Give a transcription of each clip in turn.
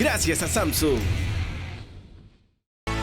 gracias a Samsung.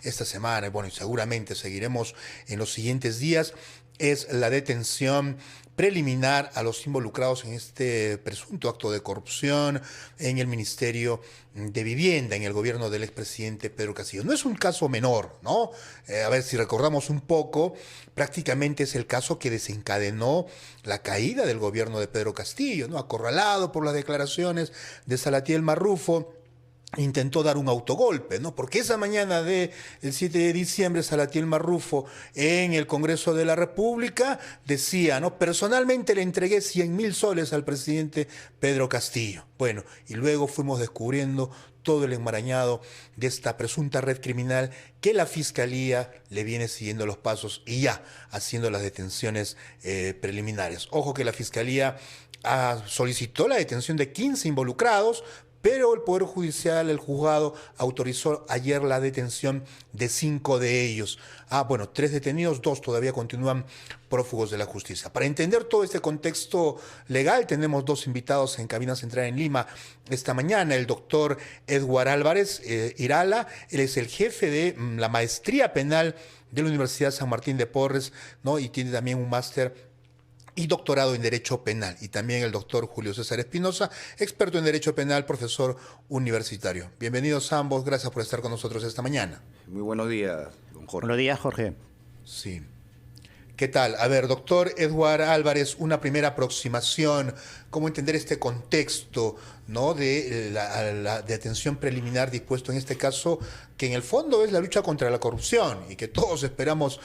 Esta semana, bueno, y seguramente seguiremos en los siguientes días, es la detención preliminar a los involucrados en este presunto acto de corrupción en el Ministerio de Vivienda, en el gobierno del expresidente Pedro Castillo. No es un caso menor, ¿no? A ver si recordamos un poco, prácticamente es el caso que desencadenó la caída del gobierno de Pedro Castillo, ¿no? Acorralado por las declaraciones de Salatiel Marrufo, intentó dar un autogolpe, ¿no? Porque esa mañana del 7 de diciembre, Salatiel Marrufo en el Congreso de la República decía, ¿no? Personalmente le entregué 100.000 soles al presidente Pedro Castillo. Bueno, y luego fuimos descubriendo todo el enmarañado de esta presunta red criminal que la Fiscalía le viene siguiendo los pasos y ya haciendo las detenciones preliminares. Ojo que la Fiscalía solicitó la detención de 15 involucrados, pero el Poder Judicial, el juzgado, autorizó ayer la detención de 5 de ellos. Bueno, 3 detenidos, 2 todavía continúan prófugos de la justicia. Para entender todo este contexto legal, tenemos 2 invitados en cabina central en Lima esta mañana. El doctor Edward Álvarez Irala, él es el jefe de la maestría penal de la Universidad San Martín de Porres, ¿no? Y tiene también un máster y doctorado en Derecho Penal. Y también el doctor Julio César Espinosa, experto en Derecho Penal, profesor universitario. Bienvenidos ambos, gracias por estar con nosotros esta mañana. Muy buenos días, don Jorge. Buenos días, Jorge. Sí. ¿Qué tal? A ver, doctor Edward Álvarez, una primera aproximación, cómo entender este contexto, ¿no? De la detención preliminar dispuesto en este caso, que en el fondo es la lucha contra la corrupción y que todos esperamos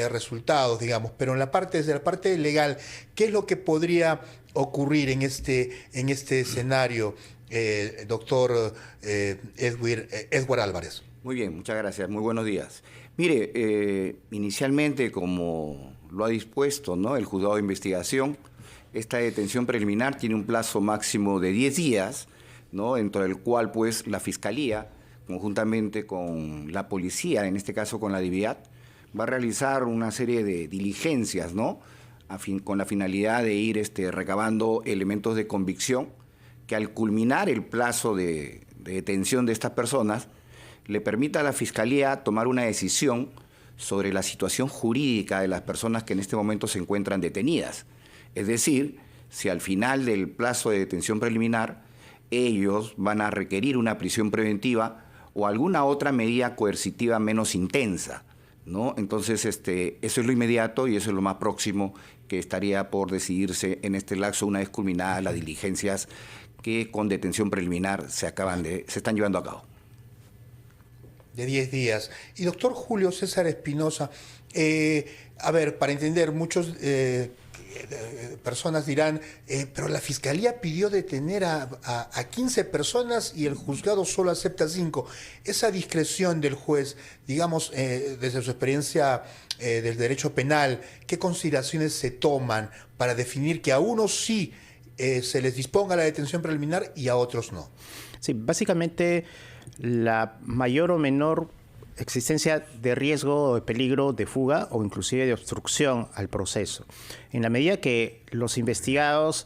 resultados, digamos, pero desde la parte legal, ¿qué es lo que podría ocurrir en este escenario, doctor Edward Álvarez? Muy bien, muchas gracias, muy buenos días. Mire, inicialmente, como lo ha dispuesto, ¿no?, el juzgado de investigación, esta detención preliminar tiene un plazo máximo de 10 días, ¿no?, dentro del cual pues la Fiscalía, conjuntamente con la policía, en este caso con la DIVIAT, va a realizar una serie de diligencias, ¿no?, con la finalidad de ir recabando elementos de convicción que al culminar el plazo de detención de estas personas le permita a la Fiscalía tomar una decisión sobre la situación jurídica de las personas que en este momento se encuentran detenidas. Es decir, si al final del plazo de detención preliminar ellos van a requerir una prisión preventiva o alguna otra medida coercitiva menos intensa, ¿no? Entonces, eso es lo inmediato y eso es lo más próximo que estaría por decidirse en este lapso una vez culminadas las diligencias que con detención preliminar se están llevando a cabo. De 10 días. Y doctor Julio César Espinosa, a ver, para entender, muchos personas dirán, pero la Fiscalía pidió detener a 15 personas y el juzgado solo acepta 5. Esa discreción del juez, digamos, desde su experiencia del derecho penal, ¿qué consideraciones se toman para definir que a unos sí se les disponga la detención preliminar y a otros no? Sí, básicamente la mayor o menor existencia de riesgo o de peligro de fuga o inclusive de obstrucción al proceso. En la medida que los investigados,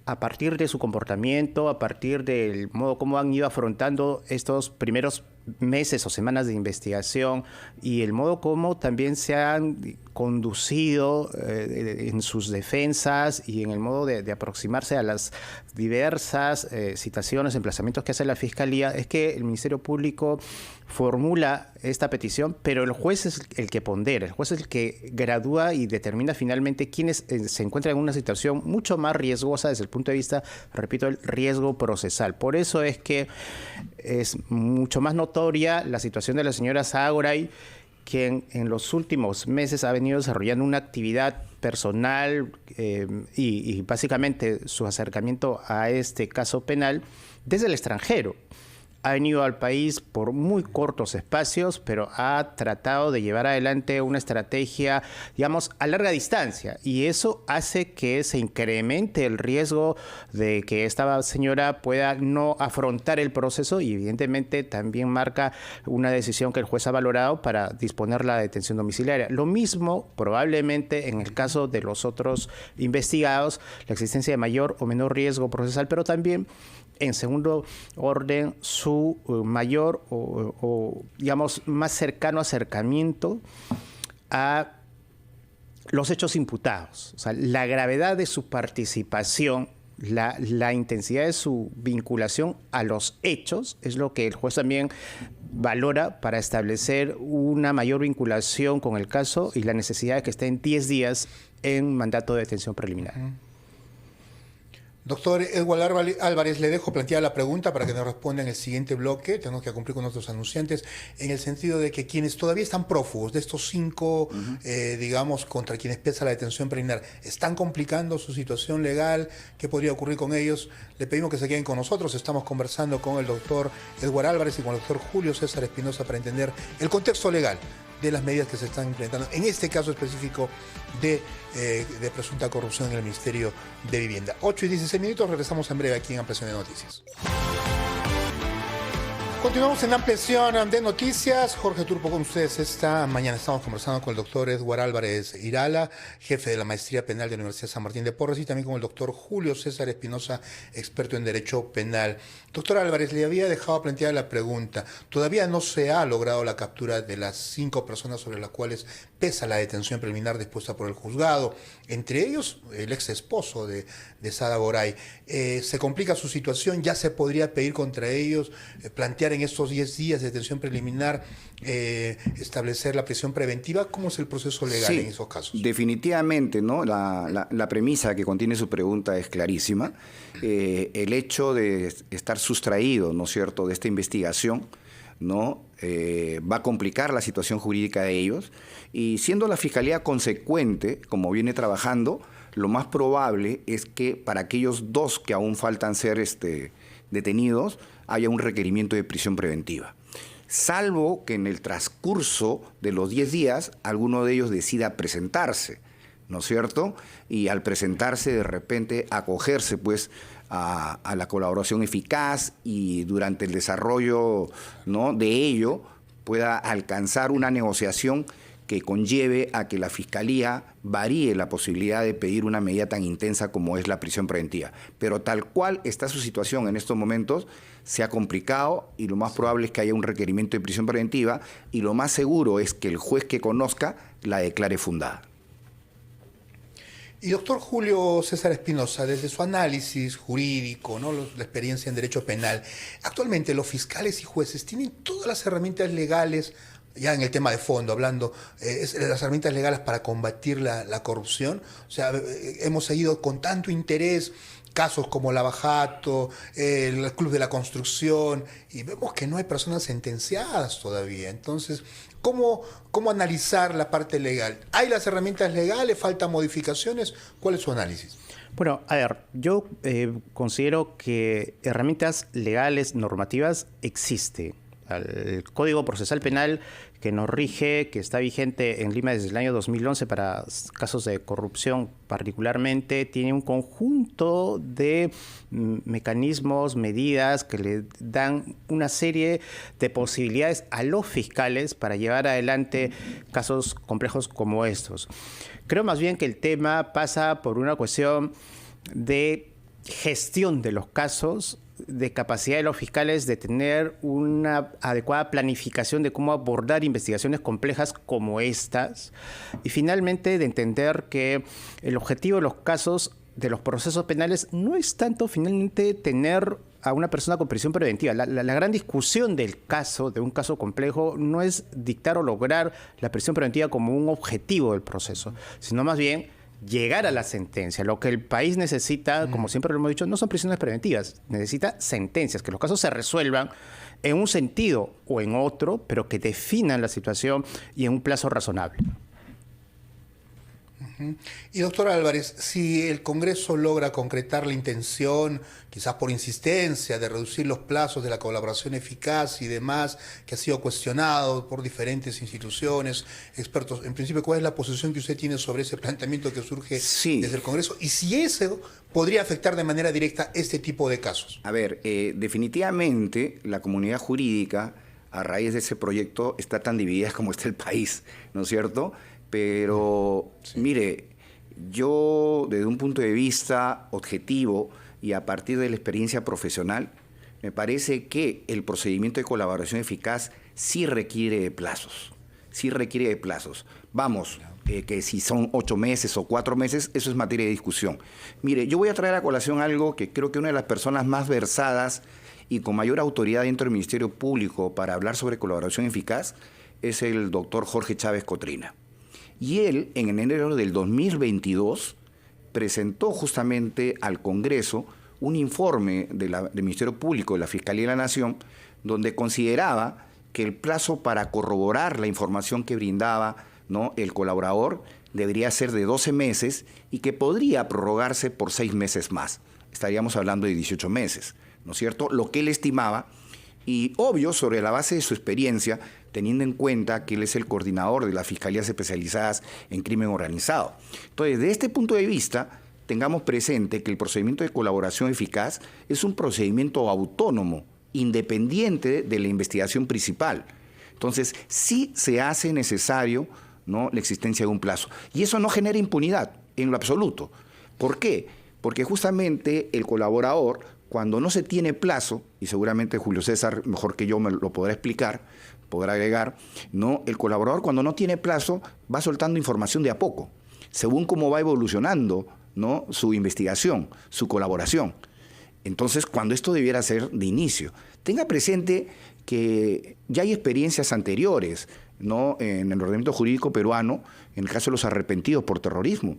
a partir de su comportamiento, a partir del modo como han ido afrontando estos primeros meses o semanas de investigación y el modo como también se han conducido en sus defensas y en el modo de aproximarse a las diversas citaciones, emplazamientos que hace la Fiscalía, es que el Ministerio Público formula esta petición, pero el juez es el que pondera, el juez es el que gradúa y determina finalmente quiénes se encuentran en una situación mucho más riesgosa desde el punto de vista, repito, el riesgo procesal. Por eso es que es mucho más notoria la situación de la señora Sagoray, quien en los últimos meses ha venido desarrollando una actividad personal y básicamente su acercamiento a este caso penal desde el extranjero. Ha venido al país por muy cortos espacios, pero ha tratado de llevar adelante una estrategia, digamos, a larga distancia. Y eso hace que se incremente el riesgo de que esta señora pueda no afrontar el proceso y evidentemente también marca una decisión que el juez ha valorado para disponer la detención domiciliaria. Lo mismo probablemente en el caso de los otros investigados, la existencia de mayor o menor riesgo procesal, pero también En segundo orden, su mayor o, digamos, más cercano acercamiento a los hechos imputados. O sea, la gravedad de su participación, la intensidad de su vinculación a los hechos es lo que el juez también valora para establecer una mayor vinculación con el caso y la necesidad de que esté en 10 días en mandato de detención preliminar. Doctor Edward Álvarez, le dejo planteada la pregunta para que nos responda en el siguiente bloque. Tenemos que cumplir con nuestros anunciantes en el sentido de que quienes todavía están prófugos de estos 5, digamos, contra quienes pesa la detención preliminar, ¿están complicando su situación legal? ¿Qué podría ocurrir con ellos? Le pedimos que se queden con nosotros. Estamos conversando con el doctor Edward Álvarez y con el doctor Julio César Espinosa para entender el contexto legal de las medidas que se están implementando, en este caso específico de presunta corrupción en el Ministerio de Vivienda. 8:16, regresamos en breve aquí en Ampliación de Noticias. Continuamos en Ampliación de Noticias. Jorge Turpo con ustedes esta mañana. Estamos conversando con el doctor Edward Álvarez Irala, jefe de la Maestría Penal de la Universidad San Martín de Porres, y también con el doctor Julio César Espinosa, experto en Derecho Penal. Doctor Álvarez, le había dejado planteada la pregunta. Todavía no se ha logrado la captura de las 5 personas sobre las cuales pesa la detención preliminar dispuesta por el juzgado, entre ellos el ex esposo de Sada Goray. Se complica su situación, ya se podría pedir contra ellos, plantear en estos 10 días de detención preliminar, establecer la prisión preventiva. ¿Cómo es el proceso legal en esos casos? Definitivamente, ¿no? La premisa que contiene su pregunta es clarísima. El hecho de estar sustraído, ¿no es cierto?, de esta investigación, ¿no? Va a complicar la situación jurídica de ellos, y siendo la Fiscalía consecuente, como viene trabajando, lo más probable es que para aquellos 2 que aún faltan ser detenidos, haya un requerimiento de prisión preventiva. Salvo que en el transcurso de los 10 días, alguno de ellos decida presentarse, ¿no es cierto? Y al presentarse, de repente, acogerse, pues, a la colaboración eficaz, y durante el desarrollo, ¿no?, de ello pueda alcanzar una negociación que conlleve a que la Fiscalía varíe la posibilidad de pedir una medida tan intensa como es la prisión preventiva. Pero tal cual está su situación en estos momentos, se ha complicado, y lo más probable es que haya un requerimiento de prisión preventiva, y lo más seguro es que el juez que conozca la declare fundada. Y doctor Julio César Espinosa, desde su análisis jurídico, ¿no?, la experiencia en derecho penal, actualmente los fiscales y jueces tienen todas las herramientas legales, ya en el tema de fondo, hablando, las herramientas legales para combatir la corrupción. O sea, hemos seguido con tanto interés casos como Lava Jato, el Club de la Construcción, y vemos que no hay personas sentenciadas todavía. Entonces, ¿cómo analizar la parte legal? ¿Hay las herramientas legales? ¿Faltan modificaciones? ¿Cuál es su análisis? Bueno, a ver, yo considero que herramientas legales, normativas, existen. El Código Procesal Penal que nos rige, que está vigente en Lima desde el año 2011 para casos de corrupción particularmente, tiene un conjunto de mecanismos, medidas que le dan una serie de posibilidades a los fiscales para llevar adelante casos complejos como estos. Creo más bien que el tema pasa por una cuestión de gestión de los casos, de capacidad de los fiscales de tener una adecuada planificación de cómo abordar investigaciones complejas como estas, y finalmente de entender que el objetivo de los casos, de los procesos penales, no es tanto finalmente tener a una persona con prisión preventiva. La gran discusión del caso, de un caso complejo, no es dictar o lograr la prisión preventiva como un objetivo del proceso, sino más bien llegar a la sentencia. Lo que el país necesita, como siempre lo hemos dicho, no son prisiones preventivas, necesita sentencias, que los casos se resuelvan en un sentido o en otro, pero que definan la situación y en un plazo razonable. Y doctor Álvarez, si el Congreso logra concretar la intención, quizás por insistencia, de reducir los plazos de la colaboración eficaz y demás, que ha sido cuestionado por diferentes instituciones, expertos, en principio, ¿cuál es la posición que usted tiene sobre ese planteamiento que surge desde el Congreso? Y si eso podría afectar de manera directa este tipo de casos. A ver, definitivamente la comunidad jurídica, a raíz de ese proyecto, está tan dividida como está el país, ¿no es cierto? Pero, mire, yo desde un punto de vista objetivo, y a partir de la experiencia profesional, me parece que el procedimiento de colaboración eficaz sí requiere de plazos. Sí requiere de plazos. Vamos, que si son 8 meses o 4 meses, eso es materia de discusión. Mire, yo voy a traer a colación algo que creo que una de las personas más versadas y con mayor autoridad dentro del Ministerio Público para hablar sobre colaboración eficaz es el doctor Jorge Chávez Cotrina. Y él, en enero del 2022, presentó justamente al Congreso un informe del Ministerio Público de la Fiscalía de la Nación, donde consideraba que el plazo para corroborar la información que brindaba, ¿no?, el colaborador debería ser de 12 meses y que podría prorrogarse por 6 meses más. Estaríamos hablando de 18 meses, ¿no es cierto? Lo que él estimaba, y obvio, sobre la base de su experiencia, teniendo en cuenta que él es el coordinador de las fiscalías especializadas en crimen organizado. Entonces, desde este punto de vista, tengamos presente que el procedimiento de colaboración eficaz es un procedimiento autónomo, independiente de la investigación principal. Entonces, sí se hace necesario, ¿no?, la existencia de un plazo. Y eso no genera impunidad en lo absoluto. ¿Por qué? Porque justamente el colaborador, cuando no se tiene plazo, y seguramente Julio César, mejor que yo, me lo podrá explicar, podrá agregar, ¿no?, el colaborador cuando no tiene plazo va soltando información de a poco, según cómo va evolucionando, ¿no?, su investigación, su colaboración. Entonces, cuando esto debiera ser de inicio, tenga presente que ya hay experiencias anteriores, ¿no?, en el ordenamiento jurídico peruano, en el caso de los arrepentidos por terrorismo,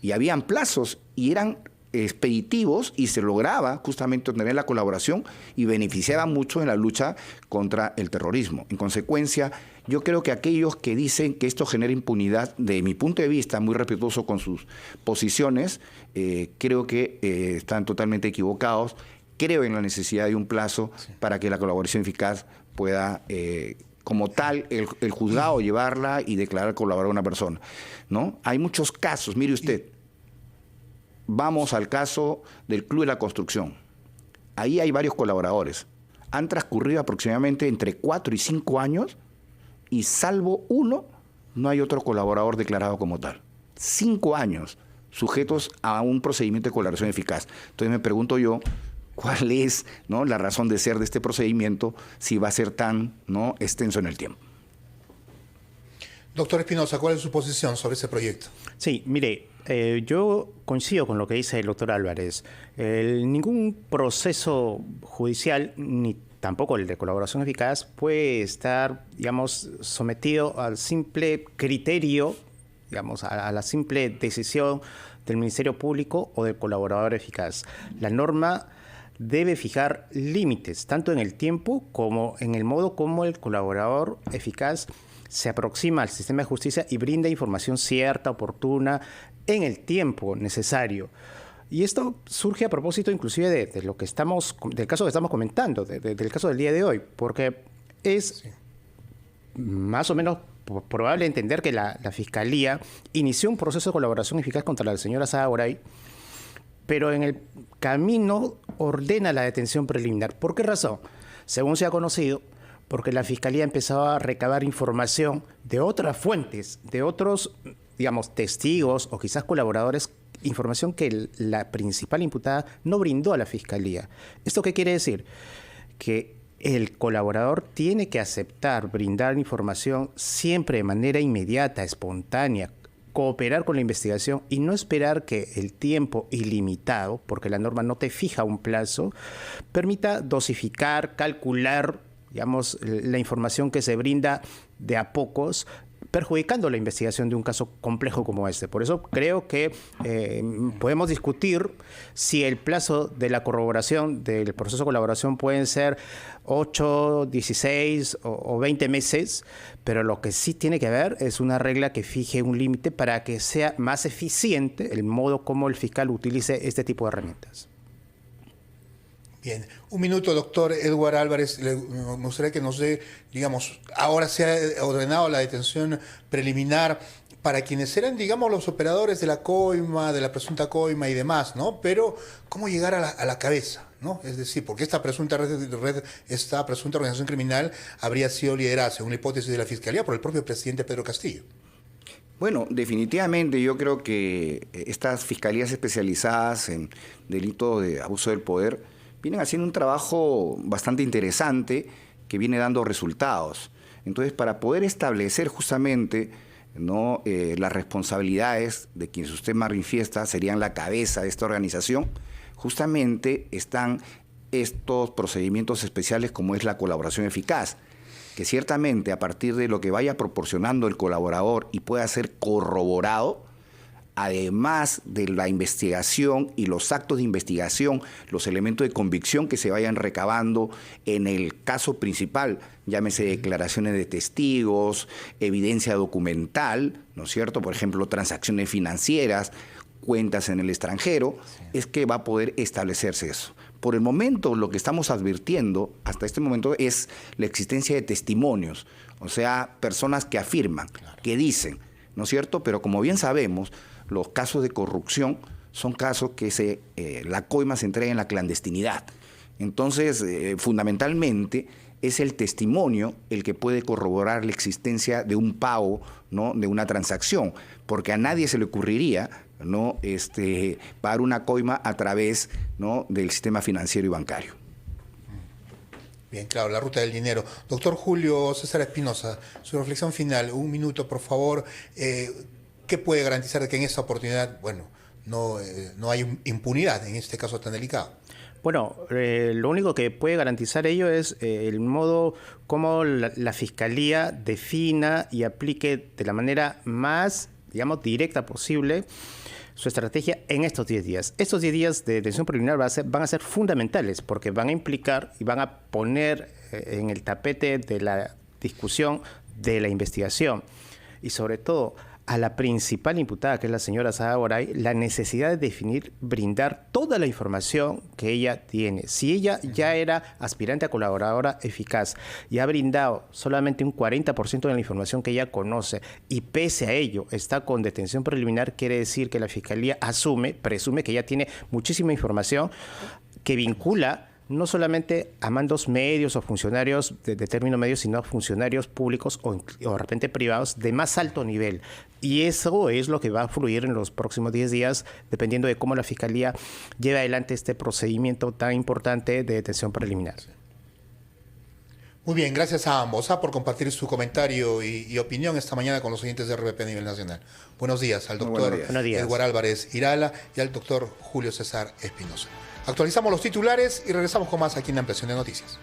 y habían plazos y eran expeditivos y se lograba justamente obtener la colaboración y beneficiaba mucho en la lucha contra el terrorismo. En consecuencia, yo creo que aquellos que dicen que esto genera impunidad, de mi punto de vista, muy respetuoso con sus posiciones, creo que están totalmente equivocados. Creo en la necesidad de un plazo para que la colaboración eficaz pueda, como tal, el juzgado llevarla y declarar colaborar a una persona, ¿no? Hay muchos casos, mire usted. Vamos al caso del Club de la Construcción. Ahí hay varios colaboradores. Han transcurrido aproximadamente entre 4 y 5 años y salvo uno, no hay otro colaborador declarado como tal. 5 años sujetos a un procedimiento de colaboración eficaz. Entonces me pregunto yo, ¿cuál es, ¿no?, la razón de ser de este procedimiento si va a ser tan, ¿no?, extenso en el tiempo? Doctor Espinosa, ¿cuál es su posición sobre ese proyecto? Sí, mire, yo coincido con lo que dice el doctor Álvarez. Ningún proceso judicial, ni tampoco el de colaboración eficaz, puede estar, digamos, sometido al simple criterio, digamos, a la simple decisión del Ministerio Público o del colaborador eficaz. La norma debe fijar límites, tanto en el tiempo como en el modo como el colaborador eficaz se aproxima al sistema de justicia y brinda información cierta, oportuna, en el tiempo necesario. Y esto surge a propósito inclusive de lo que del caso que estamos comentando, del caso del día de hoy, porque es más o menos probable entender que la Fiscalía inició un proceso de colaboración eficaz contra la señora Sara Goray, pero en el camino ordena la detención preliminar. ¿Por qué razón? Según se ha conocido, porque la Fiscalía empezaba a recabar información de otras fuentes, de otros, digamos, testigos o quizás colaboradores, información que la principal imputada no brindó a la Fiscalía. ¿Esto qué quiere decir? Que el colaborador tiene que aceptar brindar información siempre de manera inmediata, espontánea, cooperar con la investigación y no esperar que el tiempo ilimitado, porque la norma no te fija un plazo, permita dosificar, calcular, digamos, la información que se brinda de a pocos, perjudicando la investigación de un caso complejo como este. Por eso creo que podemos discutir si el plazo de la corroboración, del proceso de colaboración, pueden ser 8, 16 o 20 meses, pero lo que sí tiene que haber es una regla que fije un límite para que sea más eficiente el modo como el fiscal utilice este tipo de herramientas. Bien, un minuto, doctor Edward Álvarez. Me gustaría que nos dé, digamos, ahora se ha ordenado la detención preliminar para quienes eran, digamos, los operadores de la coima, de la presunta coima y demás, ¿no? Pero, ¿cómo llegar a la cabeza, ¿no? Es decir, porque esta presunta organización criminal habría sido liderada, según la hipótesis de la Fiscalía, por el propio presidente Pedro Castillo. Bueno, definitivamente yo creo que estas fiscalías especializadas en delitos de abuso del poder vienen haciendo un trabajo bastante interesante que viene dando resultados. Entonces, para poder establecer justamente, ¿no?, las responsabilidades de quienes usted manifiesta serían la cabeza de esta organización, justamente están estos procedimientos especiales como es la colaboración eficaz, que ciertamente a partir de lo que vaya proporcionando el colaborador y pueda ser corroborado, además de la investigación y los actos de investigación, los elementos de convicción que se vayan recabando en el caso principal, llámese declaraciones de testigos, evidencia documental, ¿no es cierto? Por ejemplo, transacciones financieras, cuentas en el extranjero, es que va a poder establecerse eso. Por el momento, lo que estamos advirtiendo hasta este momento es la existencia de testimonios, o sea, personas que afirman, que dicen, ¿no es cierto? Pero como bien sabemos, los casos de corrupción son casos que la coima se entrega en la clandestinidad. Entonces, fundamentalmente, es el testimonio el que puede corroborar la existencia de un pago, ¿no?, de una transacción, porque a nadie se le ocurriría, ¿no?, pagar una coima a través, ¿no?, del sistema financiero y bancario. Bien, claro, la ruta del dinero. Doctor Julio César Espinosa, su reflexión final, un minuto, por favor. ¿Qué puede garantizar de que en esta oportunidad, bueno, no hay impunidad en este caso tan delicado? Bueno, lo único que puede garantizar ello es el modo como la Fiscalía defina y aplique de la manera más, digamos, directa posible su estrategia en estos 10 días. Estos 10 días de detención preliminar van a ser fundamentales porque van a implicar y van a poner en el tapete de la discusión de la investigación y sobre todo a la principal imputada, que es la señora Sada Goray, la necesidad de definir, brindar toda la información que ella tiene. Si ella ya era aspirante a colaboradora eficaz y ha brindado solamente un 40% de la información que ella conoce y pese a ello está con detención preliminar, quiere decir que la Fiscalía presume que ella tiene muchísima información que vincula no solamente a mandos medios o funcionarios de término medio, sino a funcionarios públicos o de repente privados de más alto nivel. Y eso es lo que va a fluir en los próximos 10 días, dependiendo de cómo la Fiscalía lleve adelante este procedimiento tan importante de detención preliminar. Muy bien, gracias a ambos por compartir su comentario y opinión esta mañana con los oyentes de RPP a nivel nacional. Buenos días al doctor Edward Álvarez Irala y al doctor Julio César Espinosa. Actualizamos los titulares y regresamos con más aquí en Ampliación de Noticias.